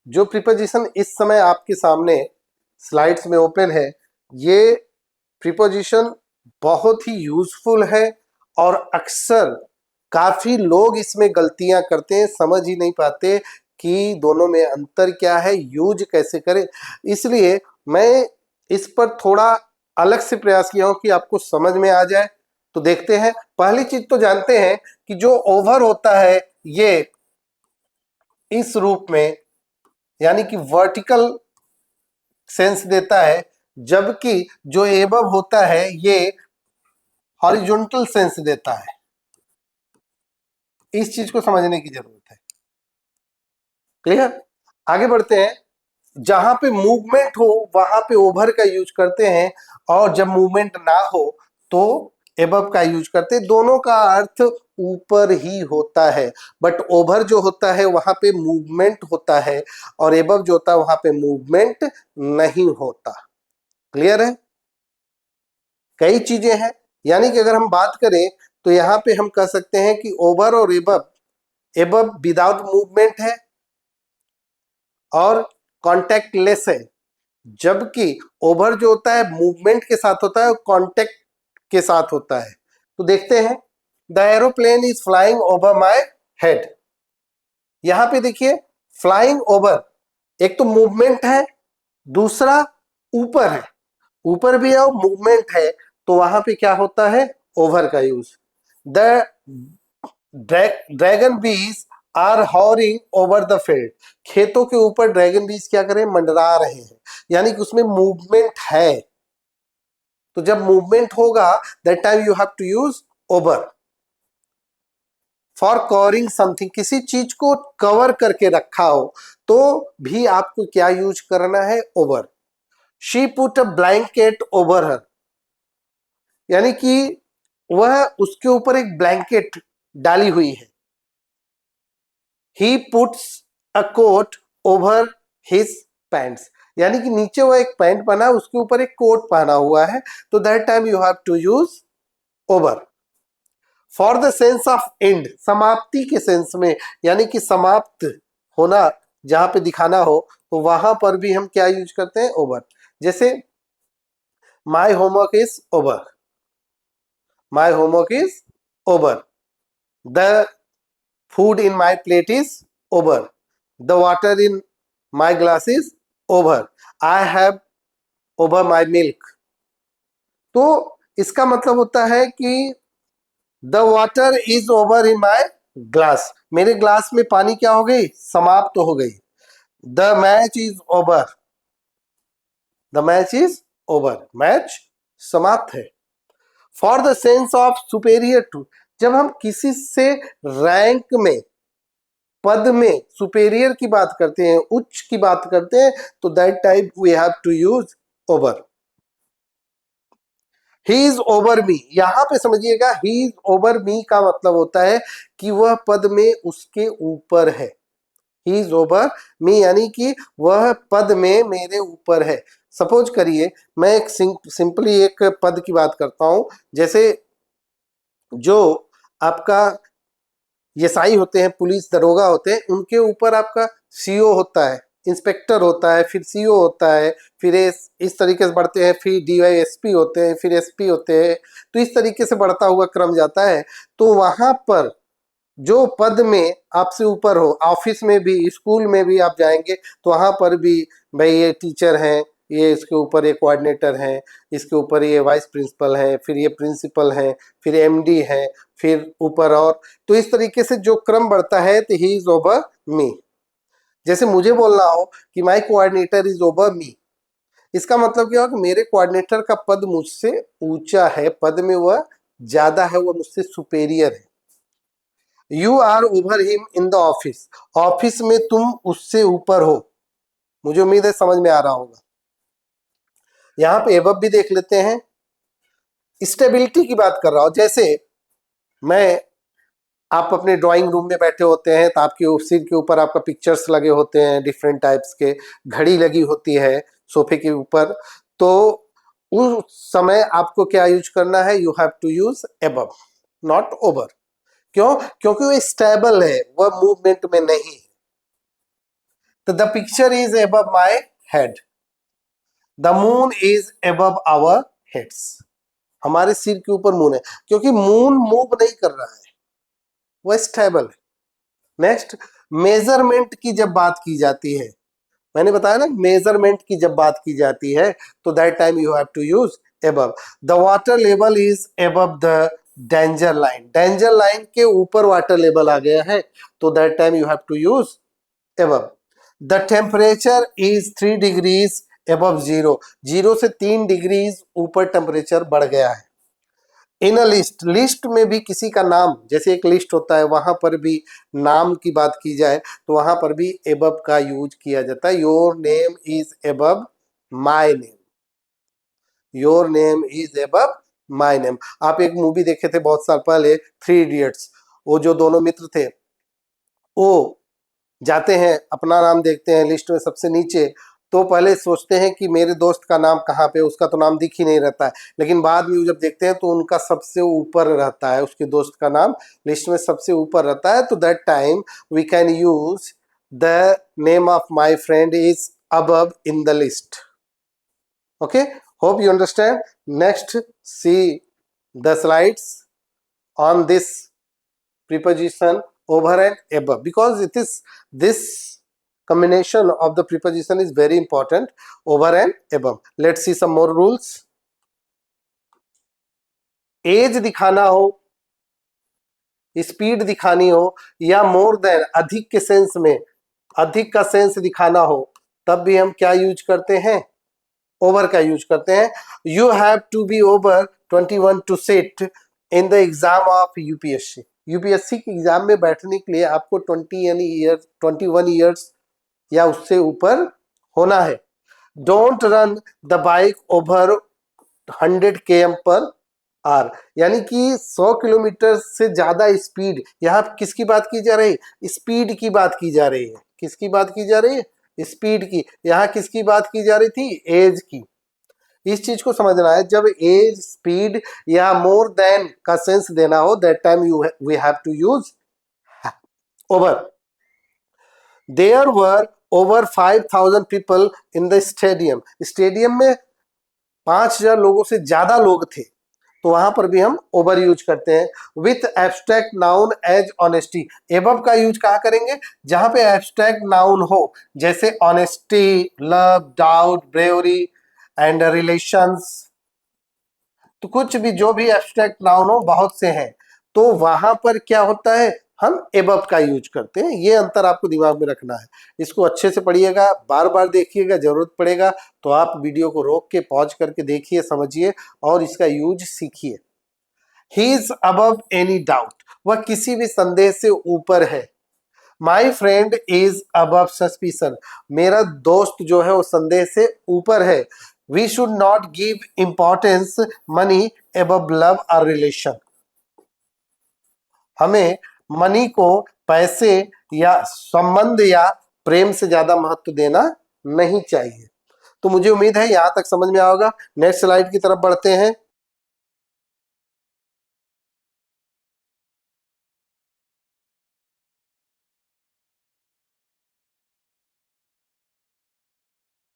जो प्रीपोजिशन इस समय आपके सामने स्लाइड्स में ओपन है, ये प्रीपोजिशन बहुत ही यूजफुल है और अक्सर काफी लोग इसमें गलतियां करते हैं, समझ ही नहीं पाते कि दोनों में अंतर क्या है, यूज कैसे करें। इसलिए मैं इस पर थोड़ा अलग से प्रयास किया हूं कि आपको समझ में आ जाए। तो देखते हैं, पहली चीज तो जानते हैं कि जो ओवर होता है ये इस रूप में यानी कि वर्टिकल सेंस देता है, जबकि जो एबव होता है ये हॉरिजॉन्टल सेंस देता है। इस चीज को समझने की जरूरत है। क्लियर? आगे बढ़ते हैं। जहां पे मूवमेंट हो वहां पे ओवर का यूज करते हैं, और जब मूवमेंट ना हो तो एबव का यूज करते हैं। दोनों का अर्थ ऊपर ही होता है, बट ओवर जो होता है वहां पे मूवमेंट होता है, और एबव जो होता है वहां पे मूवमेंट नहीं होता। क्लियर है? कई चीजें हैं, यानी कि अगर हम बात करें तो यहां पे हम कह सकते हैं कि ओवर और एबव, एबव विदाउट मूवमेंट है और कॉन्टेक्ट लेस है, जबकि ओवर जो होता है मूवमेंट के साथ होता है और कॉन्टेक्ट के साथ होता है। तो देखते हैं, the aeroplane is flying over my head. यहां पे देखिए, फ्लाइंग ओवर, एक तो मूवमेंट है, दूसरा ऊपर है, ऊपर भी है और मूवमेंट है, तो वहां पे क्या होता है, ओवर का use. The dragon bees are हॉरिंग over the field. खेतों के ऊपर ड्रैगन बीज क्या करें, मंडरा रहे हैं, यानी कि उसमें मूवमेंट है। तो जब मूवमेंट होगा that time you have to use over. For covering something, किसी चीज को कवर करके रखा हो तो भी आपको क्या यूज करना है, over. She put a blanket over हर, यानी कि वह उसके ऊपर एक ब्लैंकेट डाली हुई है। He puts a coat over his pants, यानी कि नीचे वो एक पैंट पहना है, उसके ऊपर एक कोट पहना हुआ है, तो that time you have to use over. For the sense of end, समाप्ति के सेंस में, यानी कि समाप्त होना जहां पे दिखाना हो, तो वहां पर भी हम क्या यूज करते हैं, ओवर। जैसे my homework is over, my homework is over. The food in my plate is over, the water in my glass is over, I have over my milk। तो इसका मतलब होता है कि the water is over in my glass, मेरे glass में पानी क्या हो गई, समाप्त हो गई। the match is over, the match is over, match समाप्त है। for the sense of superior to, जब हम किसी से रैंक में, पद में सुपेरियर की बात करते हैं, उच्च की बात करते हैं, तो that type we have to use over. He is over me, यहां पे समझिएगा, ही इज ओवर मी का मतलब होता है कि वह पद में उसके ऊपर है। ही इज ओवर मी यानी कि वह पद में मेरे ऊपर है। सपोज करिए मैं एक सिंपली एक पद की बात करता हूं, जैसे जो आपका एसआई होते हैं, पुलिस दरोगा होते हैं, उनके ऊपर आपका सीओ होता है, इंस्पेक्टर होता है, फिर सीओ होता है, फिर इस तरीके से बढ़ते हैं, फिर डीवाईएसपी होते हैं, फिर एसपी होते हैं। तो इस तरीके से बढ़ता हुआ क्रम जाता है। तो वहां पर जो पद में आपसे ऊपर हो, ऑफिस में भी, स्कूल में भी आप जाएंगे तो वहां पर भी भाई ये टीचर हैं, ये इसके ऊपर ये कोऑर्डिनेटर हैं, इसके ऊपर ये वाइस प्रिंसिपल हैं, फिर ये प्रिंसिपल हैं, फिर एमडी है, फिर ऊपर और। तो इस तरीके से जो क्रम बढ़ता है, तो ही इज ओवर मी। जैसे मुझे बोलना हो कि माई कोऑर्डिनेटर इज ओवर मी, इसका मतलब क्या हो कि मेरे कोऑर्डिनेटर का पद मुझसे ऊंचा है, पद में वह ज्यादा है, वह मुझसे सुपेरियर है। You are over him in the office, office में तुम उससे ऊपर हो। मुझे उम्मीद है समझ में आ रहा होगा। यहां पे एबव भी देख लेते हैं। स्टेबिलिटी की बात कर रहा हूं, जैसे मैं, आप अपने ड्राइंग रूम में बैठे होते हैं तो आपके सिर के ऊपर आपका पिक्चर्स लगे होते हैं डिफरेंट टाइप्स के, घड़ी लगी होती है सोफे के ऊपर, तो उस समय आपको क्या यूज करना है, you have to use above not over. क्यों? क्योंकि वो स्टेबल है, वह मूवमेंट में नहीं है। तो the picture is above my head, the moon is above our heads, हमारे सिर के ऊपर मून है, क्योंकि मून मूव नहीं कर रहा है, वह स्टेबल है। नेक्स्ट, मेजरमेंट की जब बात की जाती है, मैंने बताया ना, मेजरमेंट की जब बात की जाती है तो that time you have to use above. The water level is above the danger line, danger line के ऊपर वाटर लेवल आ गया है, तो that time you have to use above. The temperature is 3 degrees above zero, zero से 3 degrees ऊपर temperature बढ़ गया है। इन अ लिस्ट, लिस्ट में भी किसी का नाम, जैसे एक लिस्ट होता है वहां पर भी नाम की बात की जाए तो वहां पर भी एबव का यूज किया जाता है। Your name is above my name, your name is above my name. आप एक मूवी देखे थे बहुत साल पहले, 3 इडियट्स, वो जो दोनों मित्र थे वो जाते हैं, अपना नाम देखते हैं लिस्ट में सबसे नीचे, तो पहले सोचते हैं कि मेरे दोस्त का नाम कहाँ पे, उसका तो नाम दिख ही नहीं रहता है, लेकिन बाद में जब देखते हैं तो उनका सबसे ऊपर रहता है, उसके दोस्त का नाम लिस्ट में सबसे ऊपर रहता है। तो that time we can use the name of my friend is above in the list. Okay, hope you understand. Next, see the slides on this preposition over and above, because it is this combination of the preposition is very important, over and above. Let's see some more rules. As दिखाना हो, speed दिखानी हो, या more than अधिक के sense में, अधिक का सेंस दिखाना हो, तब भी हम क्या यूज करते हैं, ओवर का यूज करते हैं। You have to be over 21 to sit in the exam of UPSC, UPSC के एग्जाम में बैठने के लिए आपको 21 ईयर्स या उससे ऊपर होना है। Don't run the bike over 100 km पर आर, यानी कि 100 किलोमीटर से ज्यादा स्पीड, यहाँ किसकी बात की जा रही है, स्पीड की बात की जा रही है, किसकी बात की जा रही है, स्पीड की। यहाँ किसकी बात की जा रही थी, एज की। इस चीज को समझना है, जब एज, स्पीड या मोर देन का सेंस देना हो, that time we have to use over. There were over 5000 people in the stadium, stadium में 5000 लोगों से ज्यादा लोग थे, तो वहां पर भी हम ओवर यूज करते हैं। With abstract noun as honesty, above का यूज कहाँ करेंगे, जहां पे एब्स्ट्रैक्ट नाउन हो, जैसे honesty, love, doubt, bravery and relations, तो कुछ भी जो भी एब्स्ट्रैक्ट नाउन हो, बहुत से हैं, तो वहां पर क्या होता है, हम एबव का यूज करते हैं। ये अंतर आपको दिमाग में रखना है, इसको अच्छे से पढ़िएगा, बार बार देखिएगा, जरूरत पड़ेगा तो आप वीडियो को रोक के पॉज करके देखिए, समझिए और इसका यूज सीखिए। He is above any doubt, वह किसी भी संदेह से ऊपर है। My friend is above suspicion, मेरा दोस्त जो है वो संदेह से ऊपर है। We should not give importance money above love और रिलेशन, हमें मनी को, पैसे या संबंध या प्रेम से ज्यादा महत्व देना नहीं चाहिए। तो मुझे उम्मीद है यहां तक समझ में आओगा। नेक्स्ट स्लाइड की तरफ बढ़ते हैं।